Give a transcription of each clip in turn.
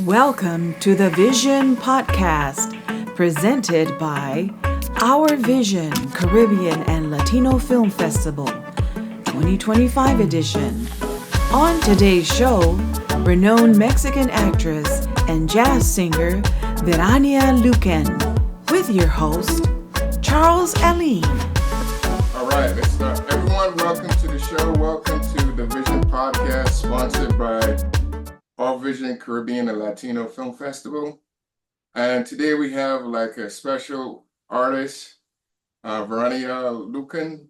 Welcome to the Vision Podcast, presented by Our Vision Caribbean and Latino Film Festival 2025 edition. On today's show, renowned Mexican actress and jazz singer Verania Luken, with your host, Charles Aline. All right, let's start. Everyone, welcome to the show. Welcome to the Vision Podcast, sponsored by All Vision Caribbean and Latino Film Festival. And today we have like a special artist, Verania Luken,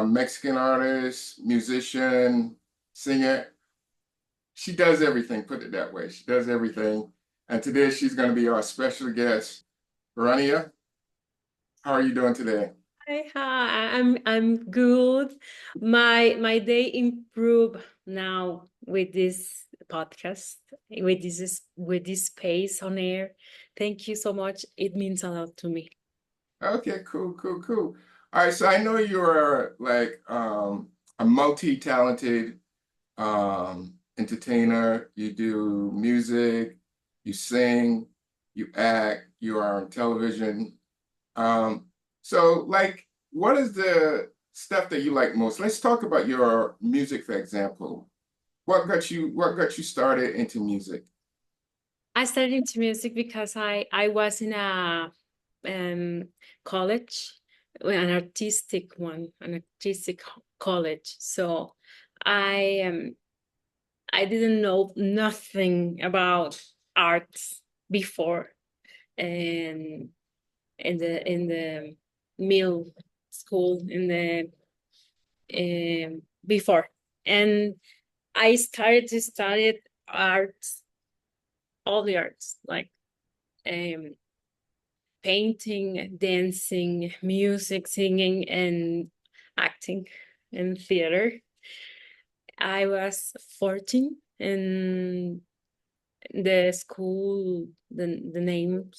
Mexican artist, musician, singer. She does everything, put it that way. She does everything. And today she's going to be our special guest. Verania, how are you doing today? Hi, I'm good. My day improved now with this podcast, with this space on air. Thank you so much. It means a lot to me. Okay, cool. All right, so I know you're like a multi-talented entertainer. You do music, you sing, you act, you are on television. So like, what is the stuff that you like most? Let's talk about your music, for example. What got you started into music? I started into music because I was in a college, an artistic college. So I I didn't know nothing about arts before, and in the middle school, in the before, and I started to study arts, all the arts, like um painting, dancing, music, singing, and acting and theater. I was 14, and the school, the name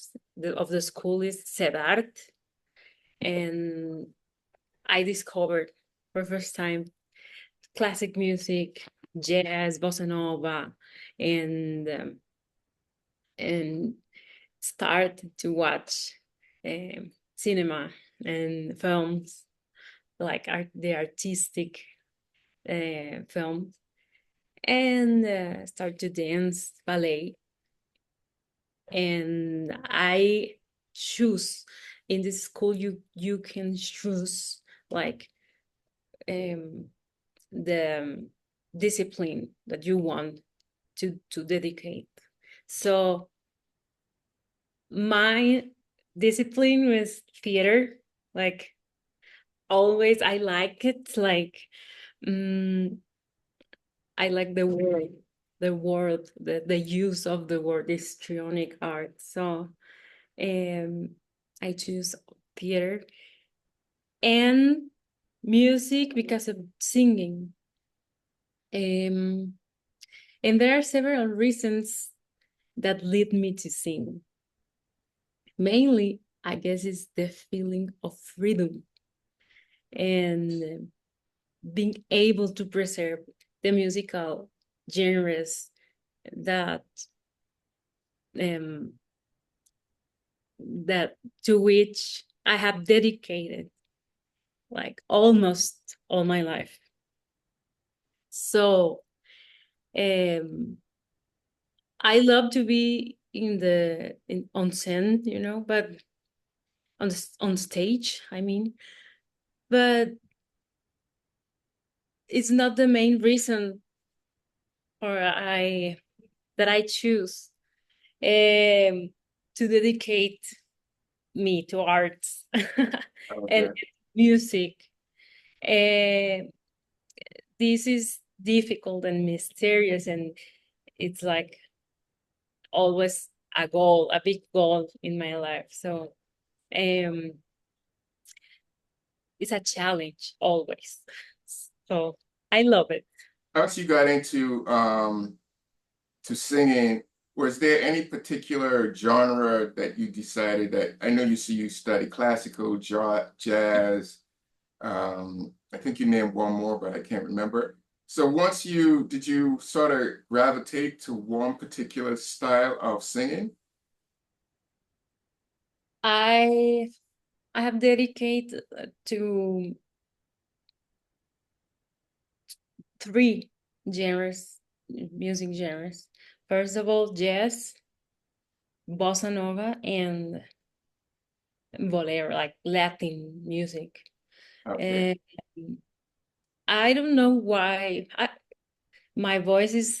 of the school is CEDART, and I discovered for the first time classic music, jazz, bossa nova, and um, and start to watch cinema and films, like the artistic films, and start to dance ballet. And I choose, in this school you can choose like um, the discipline that you want to dedicate. So my discipline was theater. Like, always I like it, like I like the use of the word histrionic art. So um I choose theater and music because of singing. Um and there are several reasons that lead me to sing. Mainly, I guess, it's the feeling of freedom and being able to preserve the musical genres that um that to which I have dedicated like almost all my life. So um I love to be on scene, but on stage, I mean, but it's not the main reason or I that I choose to dedicate me to arts and Okay. music. Uh, this is difficult and mysterious, and it's like always a big goal in my life. So um, it's a challenge always. So I love it. Once you got into to singing, was there any particular genre that you decided that I know you study classical, jazz, I think you named one more, but I can't remember. So did you sort of gravitate to one particular style of singing? I I have dedicated to three genres, music genres. First of all, jazz, bossa nova, and bolero, like Latin music. Okay. And I don't know why my voice is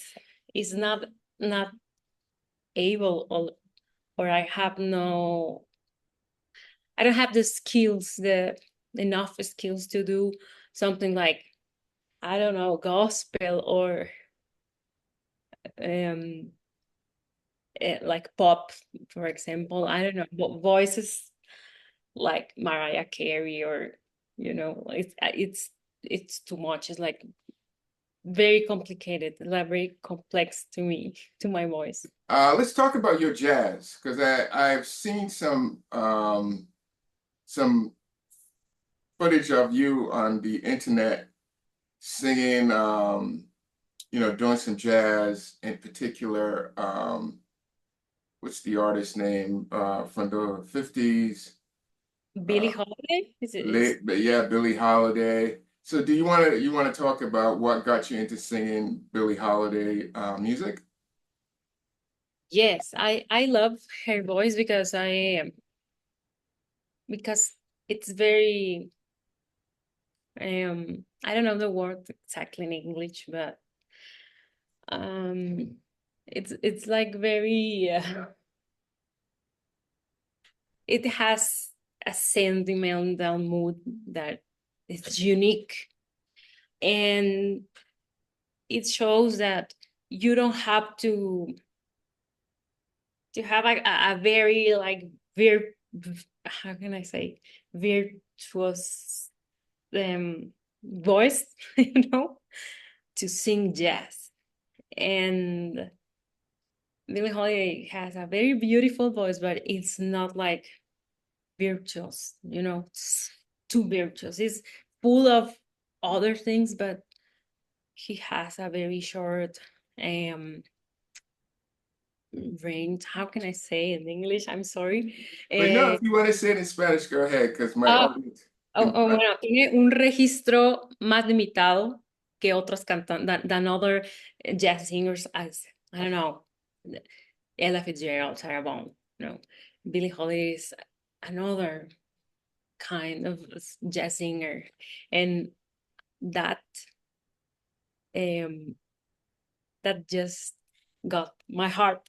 not able, or I don't have the skills, the enough skills to do something like, I don't know, gospel or um like pop, for example. I don't know, voices like Mariah Carey, or it's too much. It's like very complicated, like very complex to me, to my voice. Let's talk about your jazz, because I've seen some footage of you on the internet singing, doing some jazz in particular. What's the artist name from the 50s? Billie Holiday is But yeah, Billie Holiday. So do you want to talk about what got you into singing Billie Holiday music? Yes, I love her voice because it's very I don't know the word exactly in English, but um it's like very it has a sentimental mood that is unique, and it shows that you don't have to have a very like vir how can I say, virtuous voice, to sing jazz. And Billie Holiday has a very beautiful voice, but it's not like virtuous, it's too virtuous. It's full of other things, but he has a very short um range. How can I say in English? I'm sorry. But no, if you want to say it in Spanish, go ahead, because my Ah, audience. bueno, tiene un registro más limitado que otros cantantes, than other jazz singers, as, I don't know, Ella Fitzgerald, Sarah Vaughan, Billie Holiday is another kind of jazz singer, and that um that just got my heart.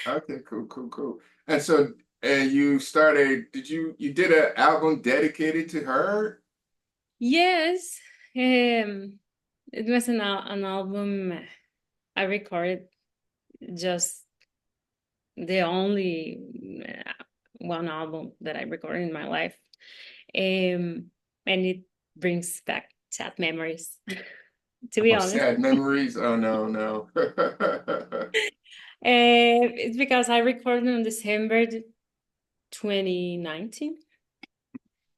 Okay, cool. And so, and you started, you did an album dedicated to her? Yes, it was an album I recorded, just the only one album that I recorded in my life. And it brings back sad memories, to be Oh, honest. sad memories. Oh, no. It's because I recorded in December 2019,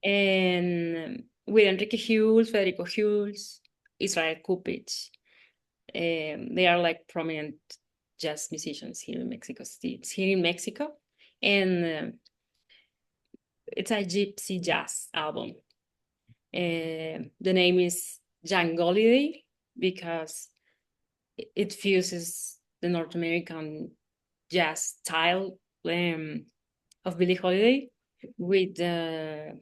and with Enrique Hughes, Federico Hughes, Israel Kupich. They are like prominent jazz musicians here in Mexico City. It's here in Mexico, and it's a gypsy jazz album. The name is Jangoliday because it fuses the North American jazz style of Billie Holiday with the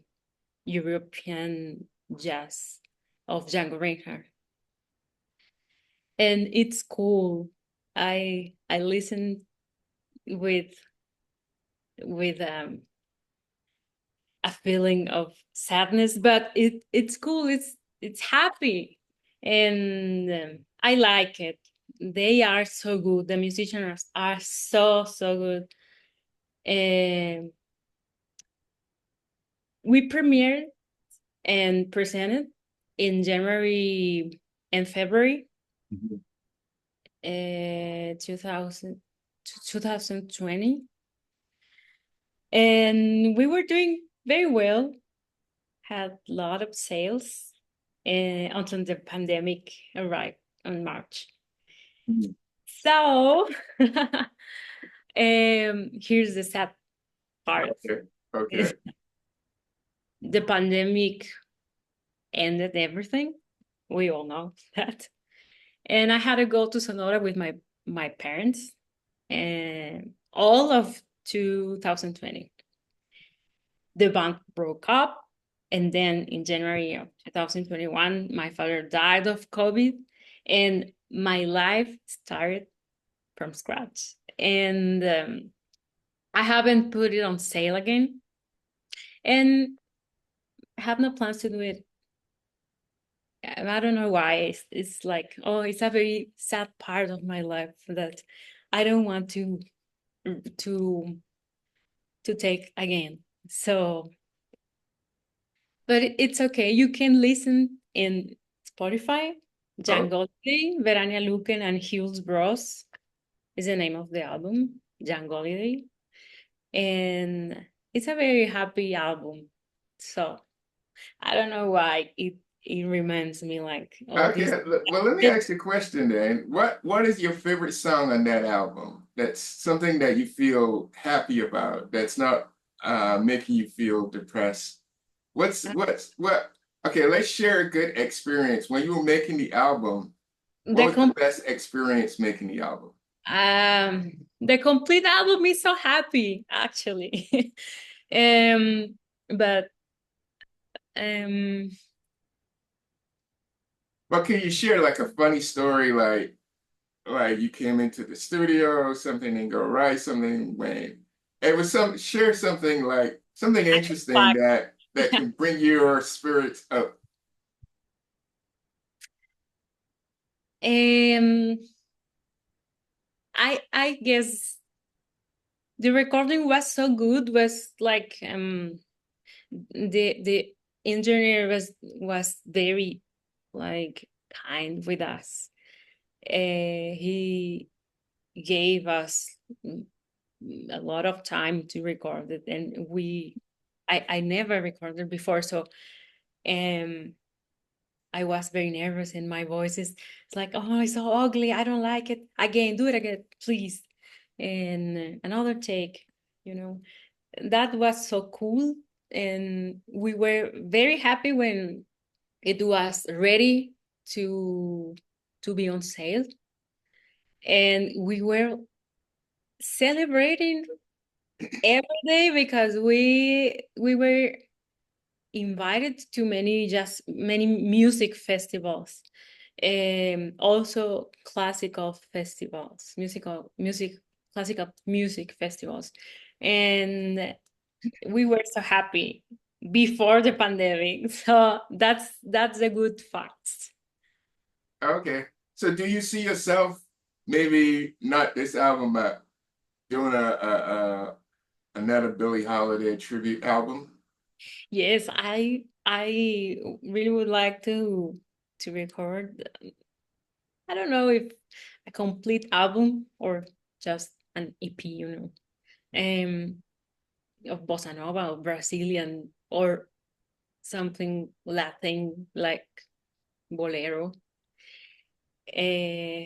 European jazz of Django Reinhardt, and it's cool. I listen with a feeling of sadness, but it's cool. It's happy, and I like it. They are so good. The musicians are so good. And we premiered and presented in January and February, 2000 2020, and we were doing very well. Had a lot of sales, until the pandemic arrived in March. Mhm. So here's the sad part. Okay. Okay. The pandemic ended everything. We all know that. And I had to go to Sonora with my parents, and all of 2020. The band broke up, and then in January of 2021, my father died of COVID, and my life started from scratch. And I haven't put it on sale again, and I have no plans to do it. I don't know why. It's like, oh, it's a very sad part of my life that I don't want to to take again. So, but it's okay. You can listen in Spotify. Oh, Jangoliday, Verania Luken and Hughes Bros is the name of the album, Jangoliday. And it's a very happy album. So I don't know why it reminds me like all okay. these. Well, let me ask you a question then. What is your favorite song on that album? That's something that you feel happy about. That's not making you feel depressed. What? Okay, let's share a good experience when you were making the album. What The was the best experience making the album? the complete album is so happy actually. But um Well, can you share like a funny story, like you came into the studio, something didn't go right, something went. It was share something like something interesting Fuck. that can bring your spirits up. um I guess the recording was so good, was like the engineer was very like kind with us. He gave us a lot of time to record it, and I never recorded before, so um I was very nervous, and my voice is it's like, oh, it's so ugly, I don't like it, again, do it again, please. And another take, you know, that was so cool. And we were very happy when it was ready to be on sale, and we were celebrating every day because we were invited to many music festivals, also classical festivals, classical music festivals, and we were so happy before the pandemic. So that's a good fact. Okay, so do you see yourself maybe not this album, but doing another Billie Holiday tribute album? Yes, I really would like to record. I don't know if a complete album or just an EP, of bossa nova or Brazilian or something Latin like bolero, uh,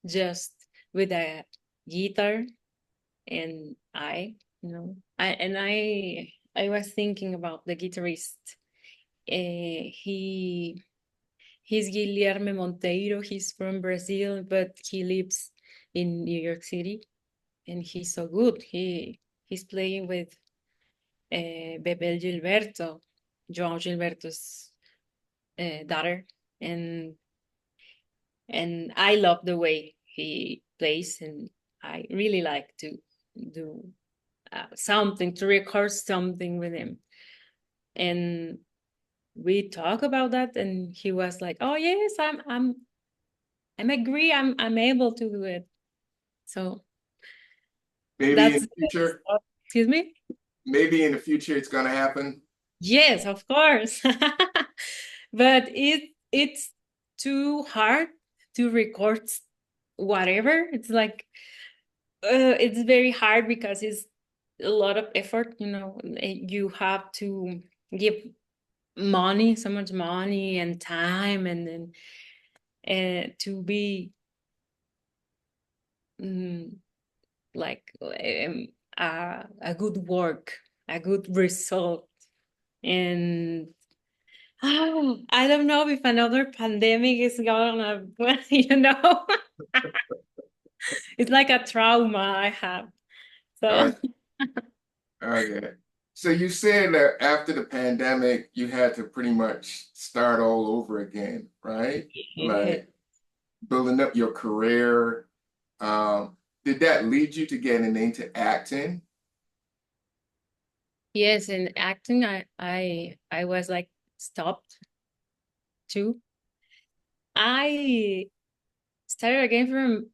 just with a guitar and I was thinking about the guitarist. He's Guilherme Monteiro. He's from Brazil, but he lives in New York City, and he's so good. He's playing with Bebel Gilberto, João Gilberto's daughter, and I love the way he plays, and I really like to do something, to record something with him. And we talk about that, and he was like, "Oh yes, I'm agree. I'm able to do it." So Maybe in that's the future, excuse me. maybe in the future it's gonna happen. Yes, of course. But it's too hard to record whatever. It's like it's very hard because it's a lot of effort. You have to give money, so much money and time, and then to be mm, like a good work, a good result. And I don't know if another pandemic is gonna, it's like a trauma I have. Uh, So okay. So you said that after the pandemic, you had to pretty much start all over again, right? yeah. Like building up your career. Did that lead you to getting into acting? Yes, in acting, I was like stopped too. I started again from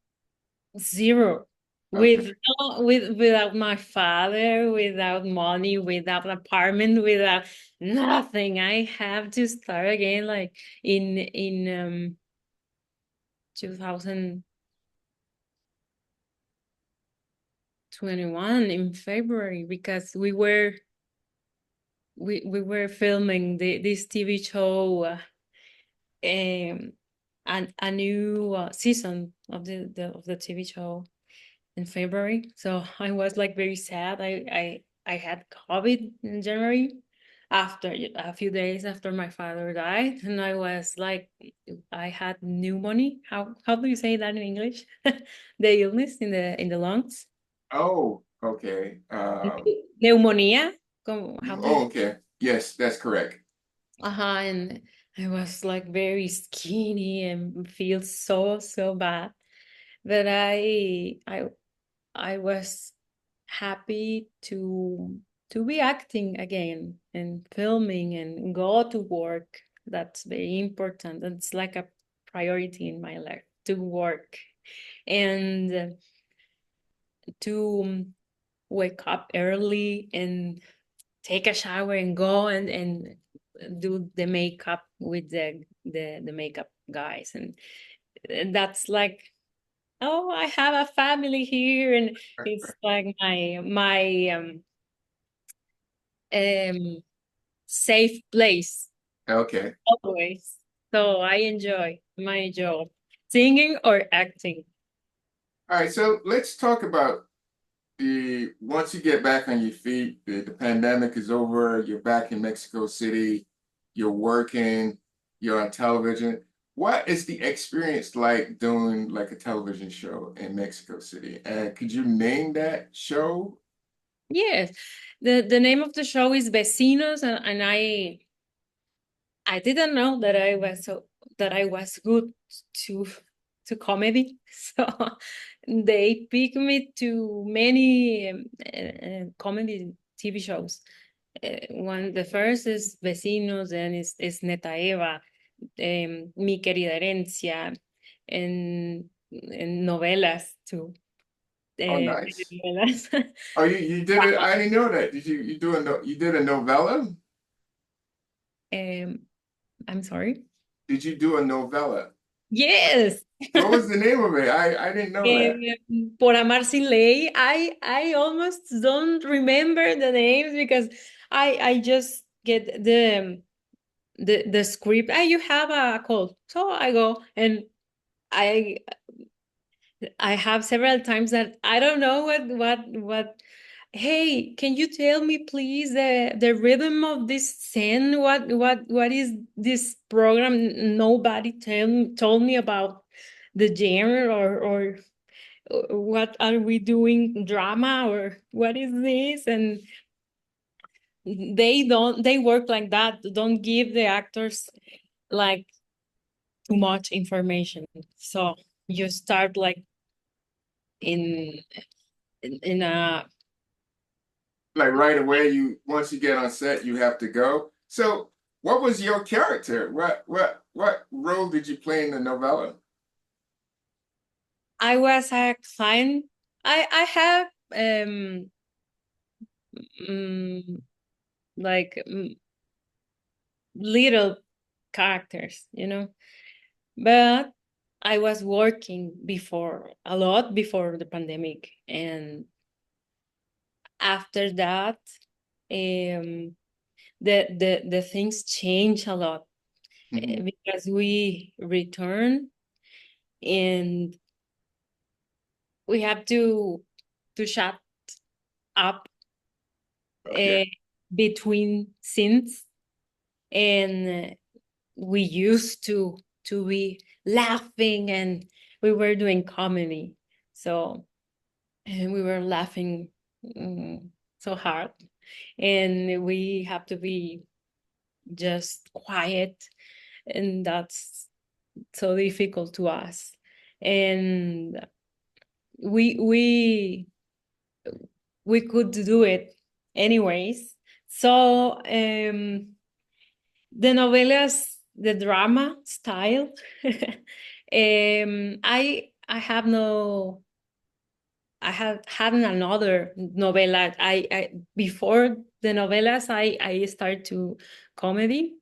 zero, Okay. without my father, without money, without apartment, without nothing. I have to start again, like in 2021 in February, because we were filming this TV show, and a new season of the TV show in February. So I was like very sad. I had COVID in January, after a few days after my father died, and I was like, I had pneumonia. How do you say that in English? The illness in the lungs. Oh, okay. Pneumonia. How do you? Oh, okay. Yes, that's correct. And I was like very skinny and feel so bad. But I was happy to be acting again and filming and go to work. That's very important. It's like a priority in my life, to work and to wake up early and take a shower and go and do the makeup with the makeup guys. And that's like, oh, I have a family here, and it's like my um safe place Okay. always. So I enjoy my job, singing or acting. All right. So let's talk about the once you get back on your feet, the pandemic is over, you're back in Mexico City, you're working, you're on television. What is the experience like doing like a television show in Mexico City? And could you name that show? Yes, the name of the show is Vecinos, and I didn't know that I was good to comedy. So they picked me to many comedy TV shows. The first is Vecinos, then is Neta Eva, Mi Querida Herencia, and novelas too. Oh, nice. Telenovelas. Oh, you did it. I didn't know that. Did you do a no, you did a novella? um, I'm sorry. Did you do a novella? Yes. What was the name of it? I didn't know that. Por Amar Sin Ley. I almost don't remember the names, because I just get the script. You have a call, so I go, and I I have several times that I don't know what. Hey, can you tell me please the rhythm of this scene? What is this program? Nobody told me about the genre, or what are we doing, drama, or what is this? And they work like that. Don't give the actors like too much information. So you start like in in a Like right away, you once you get on set, you have to go. So, what was your character? What role did you play in the novella? I was a client. I have mm, like little characters, but I was working before, a lot before the pandemic, and after that, um the things change a lot because we return and we have to shut up Okay. between scenes, and we used to be laughing, and we were doing comedy, so and we were laughing so hard, and we have to be just quiet, and that's so difficult to us, and we we we could do it anyways. So the novelas, the drama style, I have no, I have had another novela. I before the novelas, I started to comedy,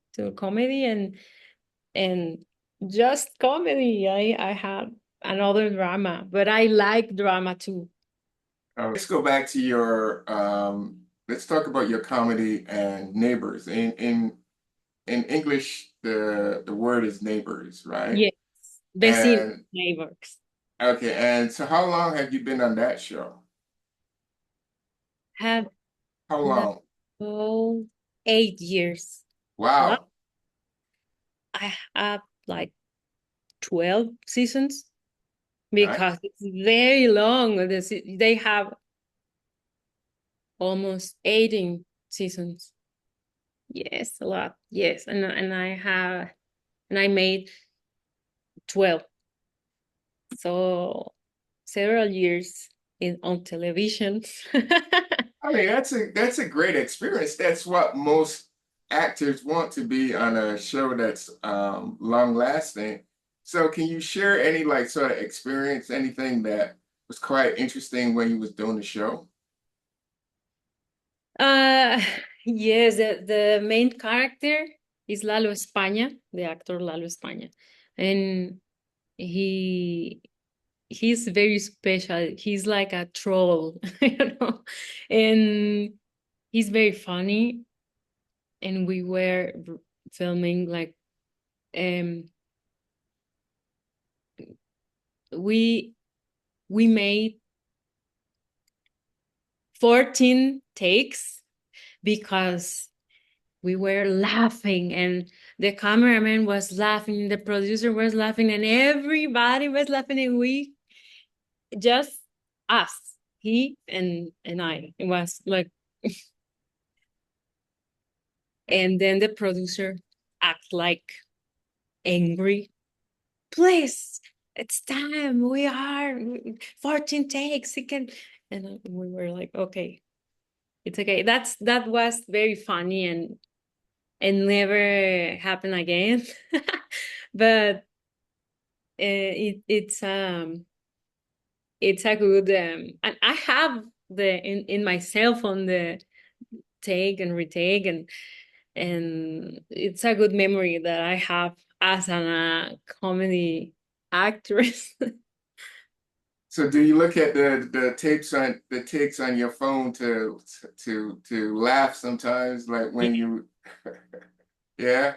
and just comedy. I had another drama, but I like drama too. Let's go back to your let's talk about your comedy and neighbors. In English, the word is neighbors, right? Yes, vecinos, And neighbors. okay, and so how long have you been on that show? Have How the long? whole 8 years. Well, Wow. I have like 12 seasons Nice. because it's very long. They have almost 18 seasons. Yes, a lot. Yes, and I made 12. So several years in on television. I mean, that's a great experience. That's what most actors want to be on a show that's long lasting. So can you share any like sort of experience, anything that was quite interesting when you was doing the show? Uh, yes, the main character is Lalo España, the actor Lalo España, and he he's very special. He's like a troll, you know, and he's very funny. And we were filming like um we we made 14 takes because we were laughing, and the cameraman was laughing, the producer was laughing, and everybody was laughing, and we just us, he and I. It was like, and then the producer act like angry. Please, it's time. We are 14 takes. It can, and we were like, okay, it's okay. That was very funny, and never happen again. But it's a good and I have the in my cell phone the take and retake, and it's a good memory that I have as an comedy actress. So do you look at the takes on your phone to laugh sometimes, like when you yeah?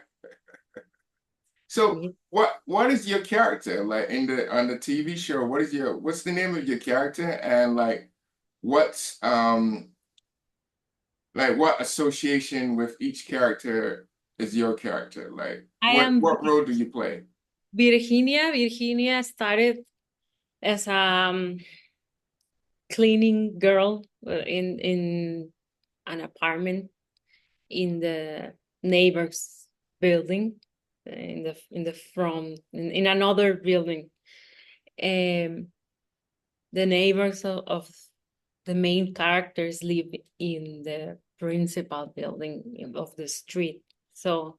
So what is your character like in the on the TV show? What's the name of your character and what's like what association with each character is your character? Like I am what role do you play? Virginia. Virginia started as a cleaning girl in an apartment in the neighbor's building, in the front in another building. The neighbors of the main characters live in the principal building of the street. So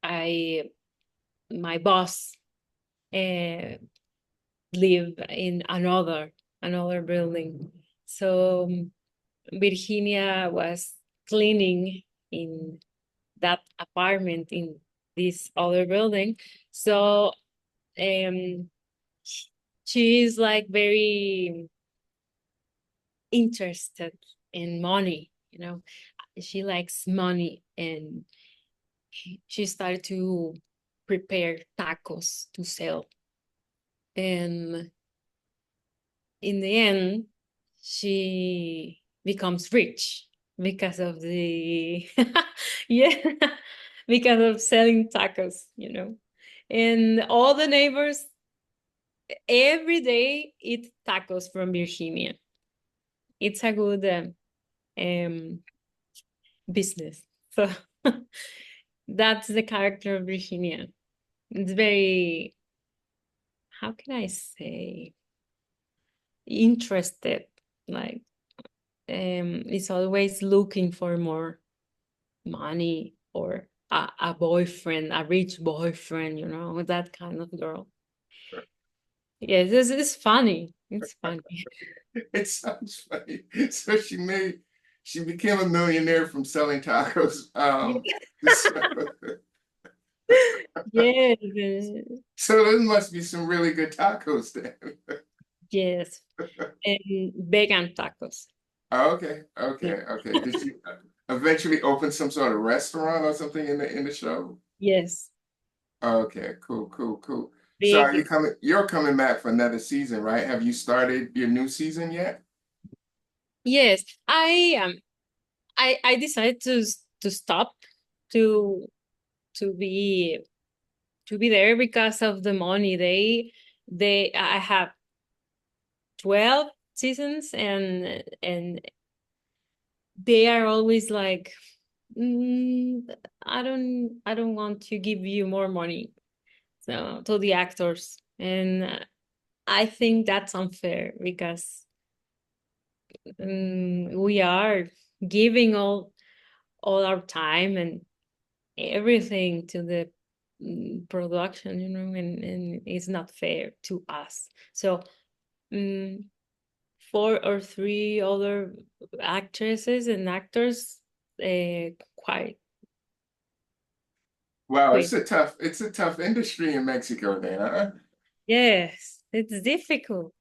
I my boss uh, live in another building. So Virginia was cleaning in that apartment in this other building. So um she is like very interested in money, you know. she likes money, and she started to prepare tacos to sell. And in the end, she becomes rich because of the yeah, because of selling tacos, And all the neighbors every day eat tacos from Virginia. It's a good um, business. So that's the character of Virginia. It's very, how can I say, interested. Like, it's always looking for more money or a boyfriend, a rich boyfriend, that kind of girl. Yes, it's funny. It's funny. It sounds funny. So she became a millionaire from selling tacos. So, Yes, so there must be some really good tacos then. yes, and vegan tacos. Oh, okay. Did she eventually open some sort of restaurant or something in the show? Yes, Okay, cool. So big. you're coming back for another season, right? Have you started your new season yet? Yes, I decided to stop to to be to be there because of the money. I have 12 seasons, and they are always like, mm, I don't want to give you more money, so to the actors. And I think that's unfair because we are giving all our time and everything to the production, and it's not fair to us. So um, four or three other actresses and actors quite Wow, quit. it's a tough industry in Mexico then, huh? Yes, it's difficult.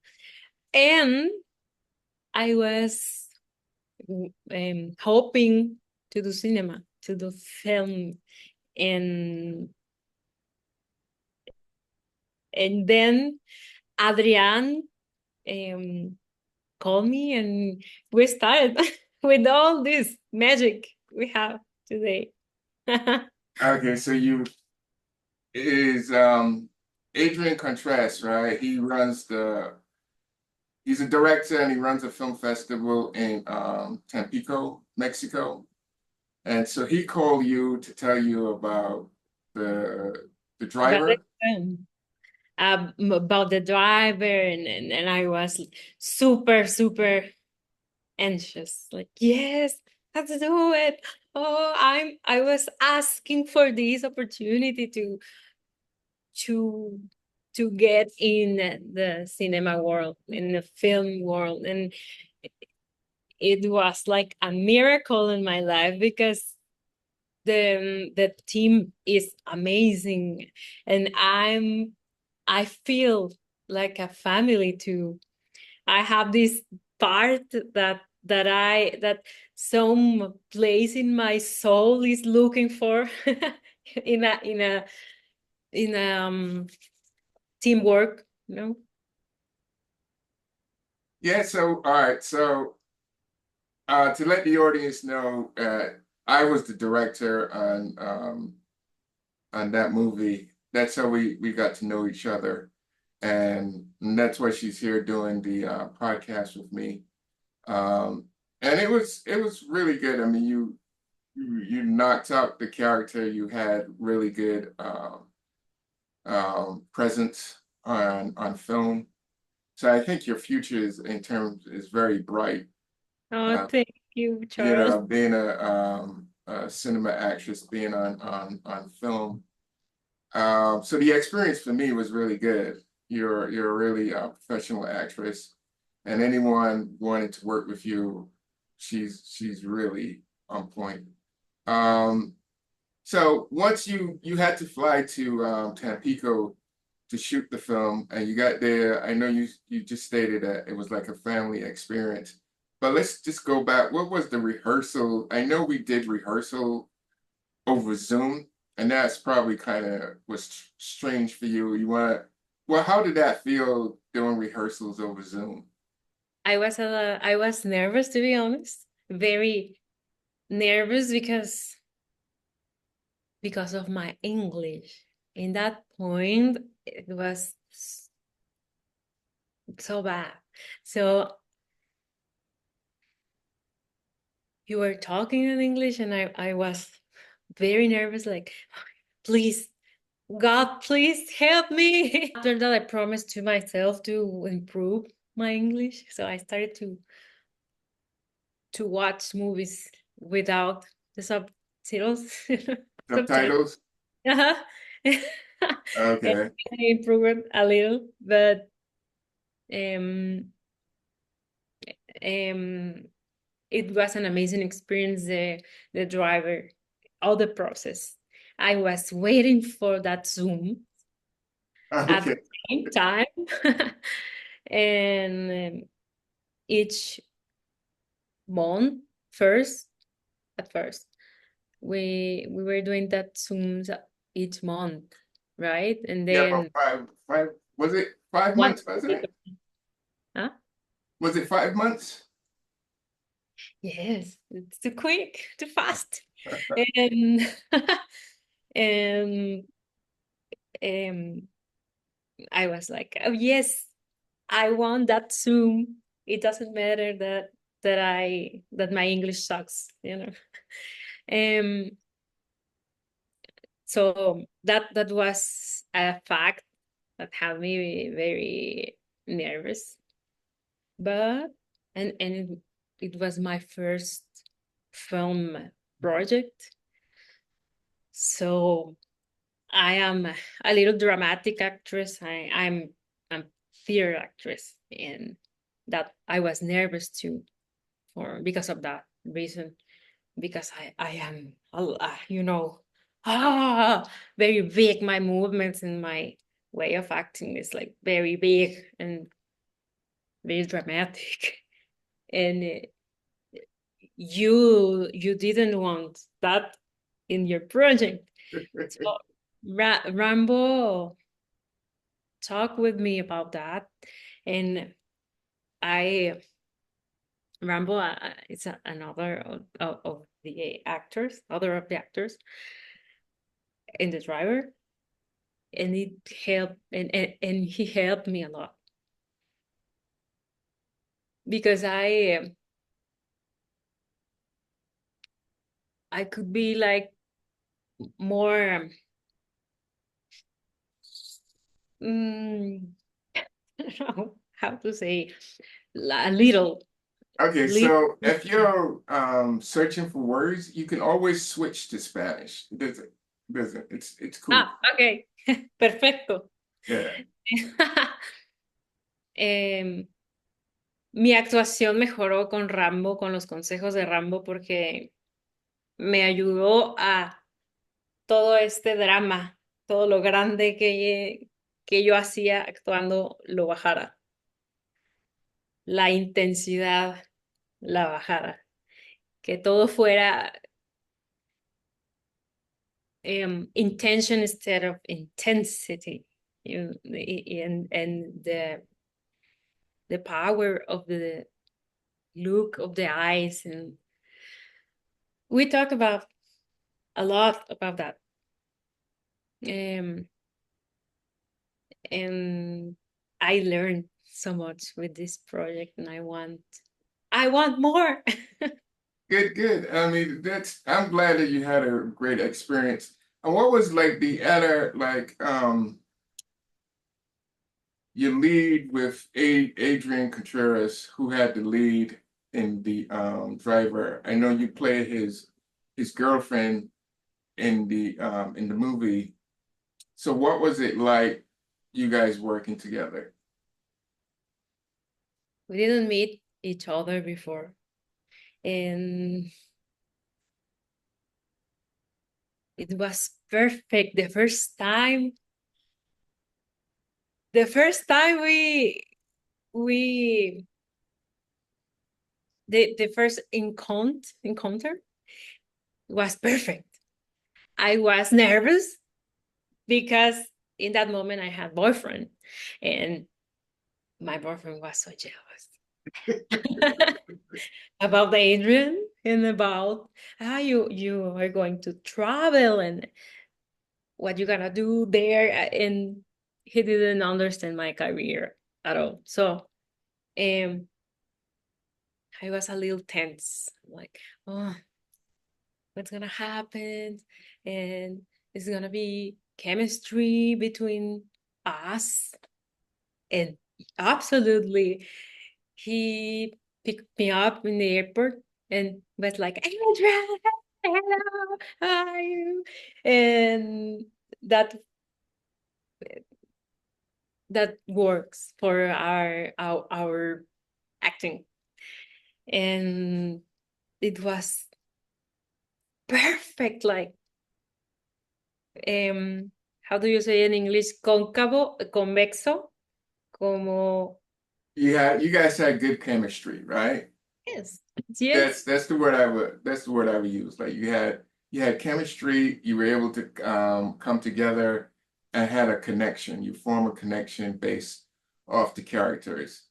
And I was hoping to do cinema, to do film, and then Adrian um, called me, and we started with all this magic we have today. Okay, so you is Adrian Contreras, right? He's a director and he runs a film festival in Tampico, Mexico. And so he called you to tell you about the About the driver. film. About the driver, and I was super, super anxious. Like, yes, let's do it. Oh, I was asking for this opportunity to to get in the cinema world, in the film world, and it was like a miracle in my life because the team is amazing, and I feel like a family too. I have this part that some place in my soul is looking for in a teamwork, Yeah, so all right, so to let the audience know, I was the director on that movie. That's how we got to know each other, and that's why she's here doing the podcast with me. Um, and it was really good. I mean, you knocked out the character. You had really good presence on film. So I think your future is very bright. Oh, Uh, thank you, Charles. being a cinema actress, being on film. So the experience for me was really good. You're a really professional actress, and anyone wanting to work with you, she's really on point. Um, so once you had to fly to Tampico to shoot the film, and you got there, I know you just stated that it was like a family experience. But let's just go back. What was the rehearsal? I know we did rehearsal over Zoom, and that's probably kind of was strange for you. Well, how did that feel doing rehearsals over Zoom? I was nervous, to be honest, very nervous because of my English. In that point, it was so bad. So you were talking in English, and I was very nervous, like, please, God, please help me. After that, I promised to myself to improve my English. So I started to watch movies without the subtitles. Subtitles. Subtitles? Uh-huh. And Okay. I improved a little, but um, it was an amazing experience. The driver, all the process. I was waiting for that Zoom at the Okay. same time, and each month, at first, we were doing that Zooms each month, right? And Yeah, about then five, was it 5 months, wasn't it? huh? Was it 5 months? Yes, it's too quick, too fast. And and I was like, oh yes, I want that Zoom. It doesn't matter that my English sucks, you know. Um, so that was a fact that had me very nervous. But it was my first film project. So I am a little dramatic actress. I'm a theater actress, and that I was nervous too for because of that reason. Because I am very big. My movements and my way of acting is like very big and very dramatic. And you didn't want that in your project. So Rambo talked with me about that, and I Rambo is another of the actors, other of the actors, and the driver, and it helped, and he helped me a lot because I could be like more mm, I don't know how to say a little. Okay, little. so if you're searching for words, you can always switch to Spanish. It doesn't, it's cool. Ah, okay, perfecto. Yeah. Em, Mi actuación mejoró con Rambo, con los consejos de Rambo, porque me ayudó a todo este drama, todo lo grande que yo hacía actuando, lo bajara. La intensidad la bajara. Que todo fuera intention instead of intensity. And the power of the look of the eyes. And we talk about a lot about that. And I learned so much with this project, and I want more. Good, good. I mean, I'm glad that you had a great experience. And what was like the other your lead with Adrian Contreras, who had the lead in the driver. I know you played his girlfriend in the movie. So what was it like you guys working together? We didn't meet each other before, and it was perfect the first time. The first time we the first encounter was perfect. I was nervous because in that moment I had boyfriend, and my boyfriend was so jealous about Adrian and about how you are going to travel and what you're gonna do there. And he didn't understand my career at all. So I was a little tense, like, oh, what's gonna happen? And it's gonna be chemistry between us. And absolutely, he picked me up in the airport and was like, Adrian, hello, how are you? And that that works for our acting. And it was perfect, like, how do you say in English? Cóncavo, convexo, como, You guys had good chemistry, right? yes, yes. That's the word I would use. Like you had chemistry, you were able to come together and had a connection. You form a connection based off the characters.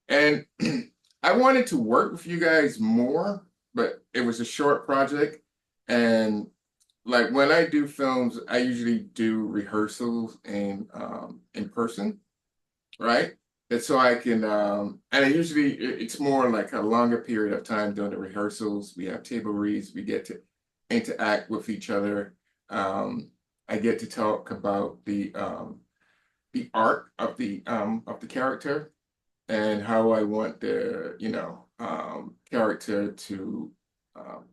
And I wanted to work with you guys more, but it was a short project. And like when I do films, I usually do rehearsals in person, right? And so I can, and I usually it's more like a longer period of time during the rehearsals. We have table reads, we get to interact with each other. I get to talk about the art of the character and how I want the, character to um,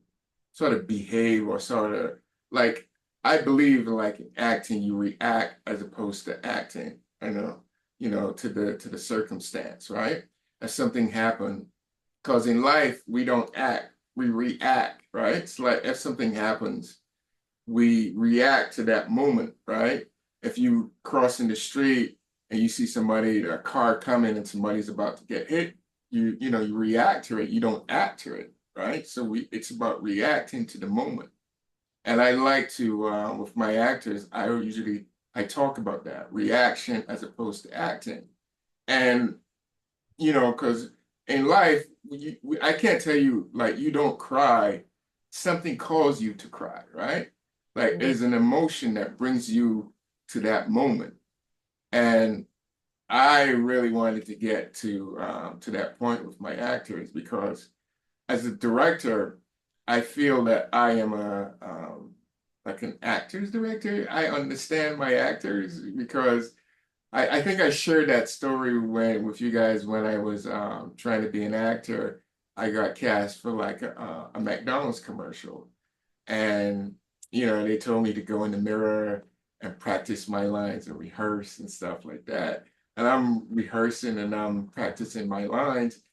sort of behave or sort of like I believe in like in acting, you react as opposed to acting. I know, to the circumstance, right? As something happened, because in life we don't act, we react, right? It's like if something happens, we react to that moment, right? If you cross in the street and you see somebody, a car coming and somebody's about to get hit, you react to it. You don't act to it, right? So it's about reacting to the moment. And I like to, with my actors, I talk about that reaction as opposed to acting. And because in life, I can't tell you like you don't cry, something calls you to cry, right? Like Yeah. there's an emotion that brings you to that moment. And I really wanted to get to that point with my actors because as a director, I feel that I am a like an actor's director. I understand my actors because I think I shared that story with you guys when I was trying to be an actor. I got cast for like a McDonald's commercial, and they told me to go in the mirror and practice my lines and rehearse and stuff like that. And I'm rehearsing and I'm practicing my lines,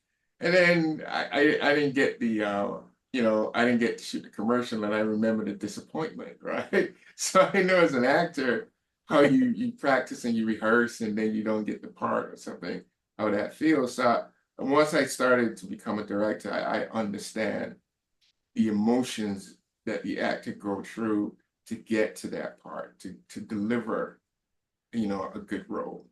and then I didn't get I didn't get to shoot the commercial, and I remember the disappointment, right? So I know as an actor how you practice and you rehearse and then you don't get the part or something, how that feels. So once I started to become a director, I understand the emotions that the actor go through to get to that part, to deliver, a good role.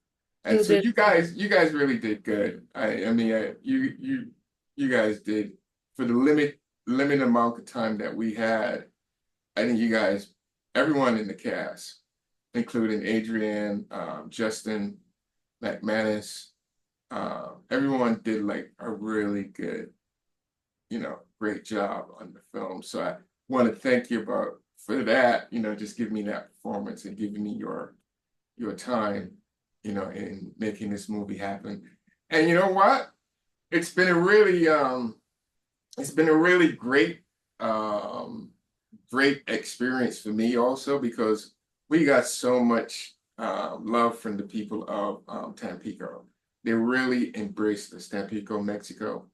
And To so the you guys really did good. I mean, you guys did for the limited amount of time that we had. I think you guys, everyone in the cast, including Adrian, Justin, McManus, everyone did like a really good, great job on the film. So I want to thank you for that, just giving me that performance and giving me your time, in making this movie happen. And you know what? It's been a really great great experience for me also because we got so much love from the people of Tampico. They really embrace this, Tampico, Mexico.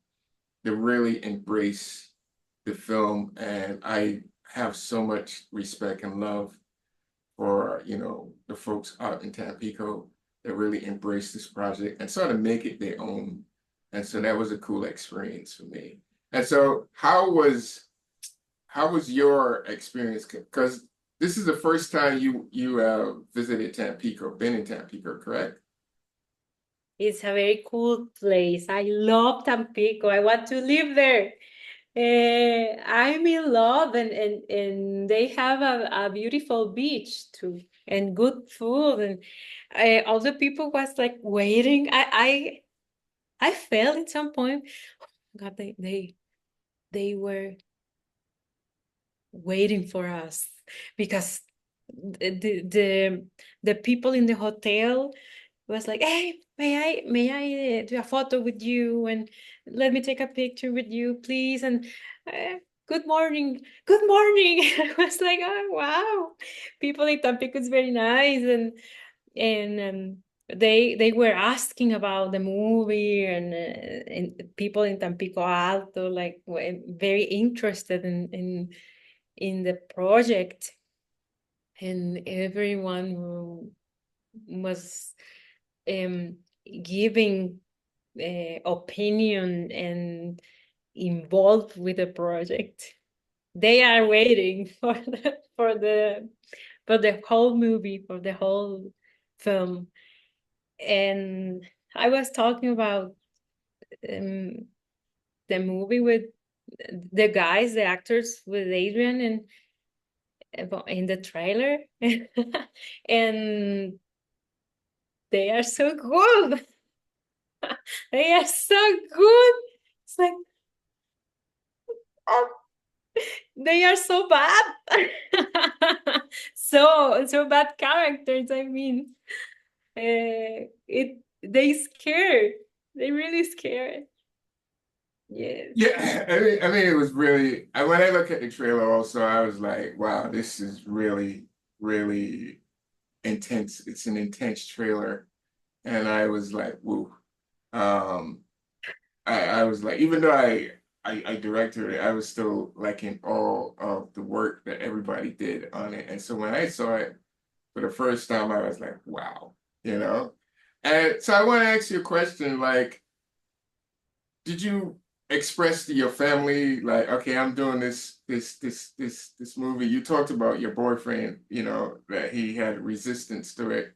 They really embrace the film, and I have so much respect and love for the folks out in Tampico that really embrace this project and sort of make it their own. And so that was a cool experience for me. And so how was your experience? Because this is the first time you visited Tampico, been in Tampico, correct? It's a very cool place. I love Tampico. I want to live there. I'm in love, and they have a beautiful beach too, and good food, and all the people was like waiting. I felt at some point, God, they were waiting for us because the people in the hotel was like, hey, may I do a photo with you, and let me take a picture with you, please, and uh, good morning, good morning. I was like, oh wow, people in Tampico is very nice, and they were asking about the movie, and people in Tampico Alto like were very interested in the project, and everyone who was um, giving opinion and involved with the project. They are waiting for the whole movie, for the whole film. And I was talking about um, the movie with the guys, the actors, with Adrian, and in the trailer, and they are so good. They are so good. It's like, oh, they are so bad. So bad characters. I mean, they scared. They really scared. Yes. Yeah, I mean, it was really. When I look at the trailer, also, I was like, wow, this is really, really intense. It's an intense trailer, and I was like, woo. Um, I was like, even though I directed it, I was still like in awe of the work that everybody did on it. And so when I saw it for the first time, I was like, wow, you know? And so I want to ask you a question, like, did you express to your family, like, okay, I'm doing this movie? You talked about your boyfriend, that he had resistance to it.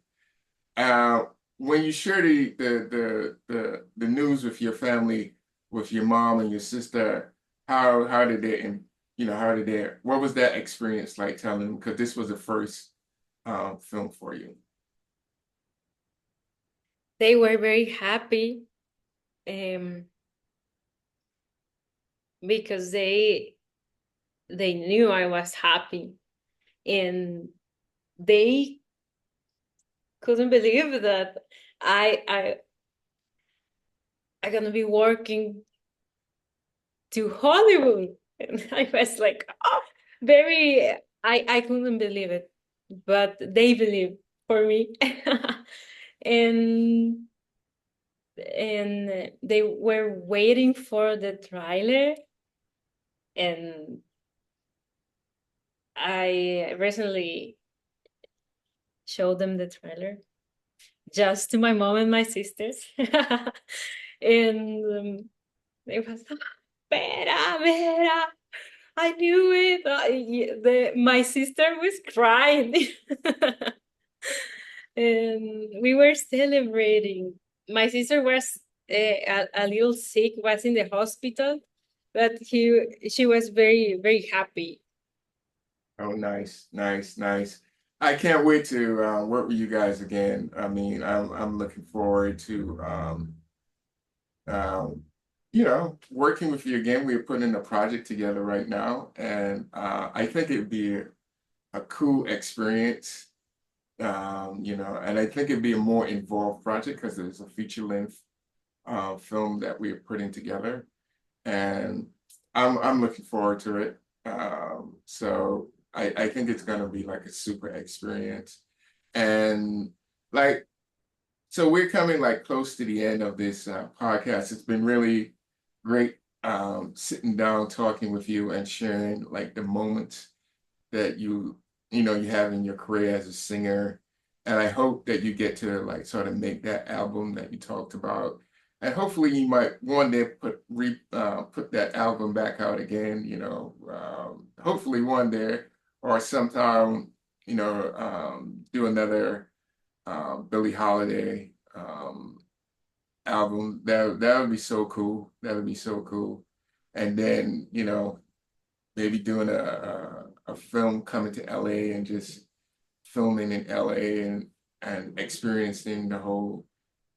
Uh, when you share the news with your family, with your mom and your sister, how did they, and how did they, what was that experience like telling them? Because this was the first film for you. They were very happy, um, because they knew I was happy, and they couldn't believe that I I gonna be working to Hollywood. And I was like, oh, very, I couldn't believe it, but they believed for me. and and they were waiting for the trailer, and I recently showed them the trailer just to my mom and my sisters. And it was, Vera, Vera, I knew it. My sister was crying. And we were celebrating. My sister was a little sick, was in the hospital, but she was very, very happy. Oh, nice, nice, nice. I can't wait to work with you guys again. I mean, I'm looking forward to um, working with you again. We're putting a project together right now, and I think it'd be a cool experience. And I think it'd be a more involved project because it's a feature-length film that we're putting together, and I'm looking forward to it. So I think it's gonna be like a super experience, and like so we're coming like close to the end of this podcast. It's been really great sitting down talking with you and sharing like the moments that you have in your career as a singer. And I hope that you get to like sort of make that album that you talked about. and hopefully you might one day put that album back out again, hopefully one day or sometime, do another Billie Holiday album. That would be so cool. That would be so cool. And then, maybe doing a film coming to LA and just filming in LA and experiencing the whole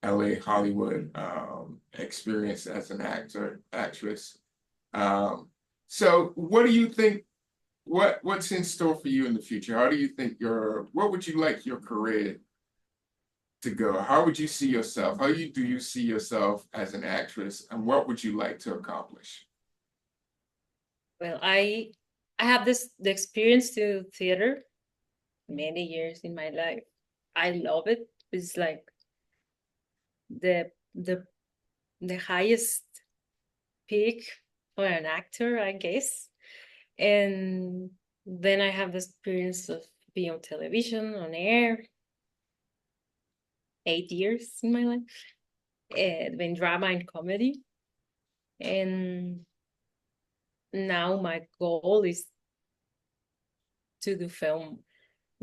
LA Hollywood experience as an actress. So what do you think, what's in store for you in the future? How do you think what would you like your career to go? How would you see yourself? Do you see yourself as an actress, and what would you like to accomplish? Well, I have the experience to theater many years in my life. I love it. It's like the highest peak for an actor, I guess. And then I have the experience of being on television, on air, 8 years in my life, in drama and comedy. And now my goal is to do film,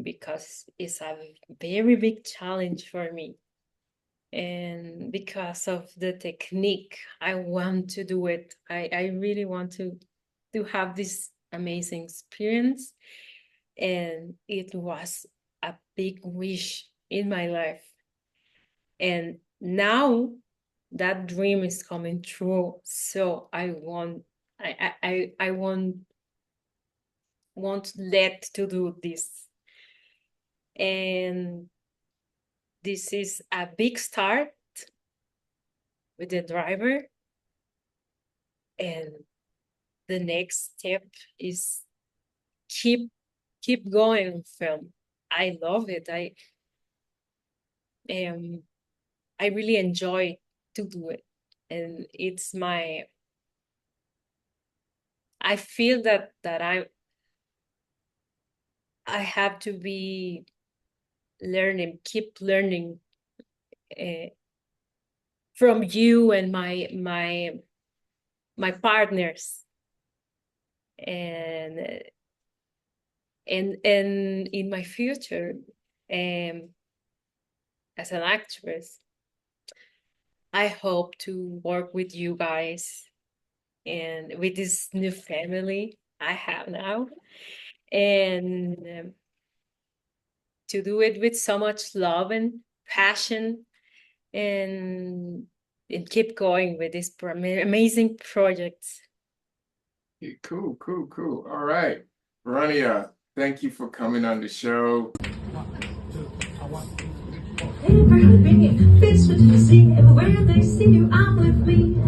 because it's a very big challenge for me. And because of the technique, I want to do it. I really want to have this amazing experience. And it was a big wish in my life. And now that dream is coming true. So I won't let to do this. And this is a big start with the driver. And the next step is keep going on film. I love it. I really enjoy to do it. And it's I feel that I have to be keep learning from you and my partners, and in my future as an actress. I hope to work with you guys and with this new family I have now, and to do it with so much love and passion, and keep going with this amazing projects. Yeah, cool. All right, Verania, thank you for coming on the show. Everybody bringing fish for to see. Everywhere they see you, I'm with me.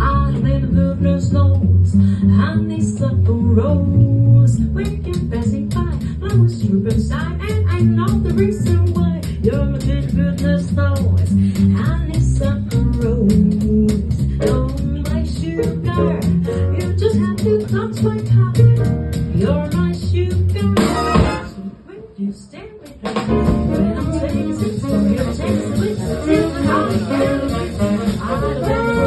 I play the bluegrass notes, honeysuckle rose. We can passing by, flowers super side, and I know the reason why. You're my goodness knows, honeysuckle rose. Oh my sugar, you just have to touch my cup. You're my sugar. So when you stand with me, when I'm saying six for your chance, which is in the house, I never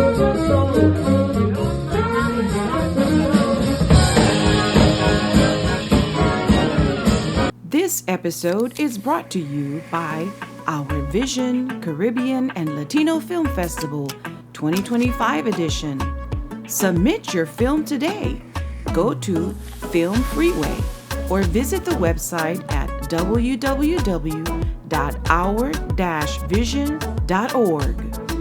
This episode is brought to you by Our Vision Caribbean and Latino Film Festival 2025 edition. Submit your film today. Go to Film Freeway or visit the website at www.our-vision.org.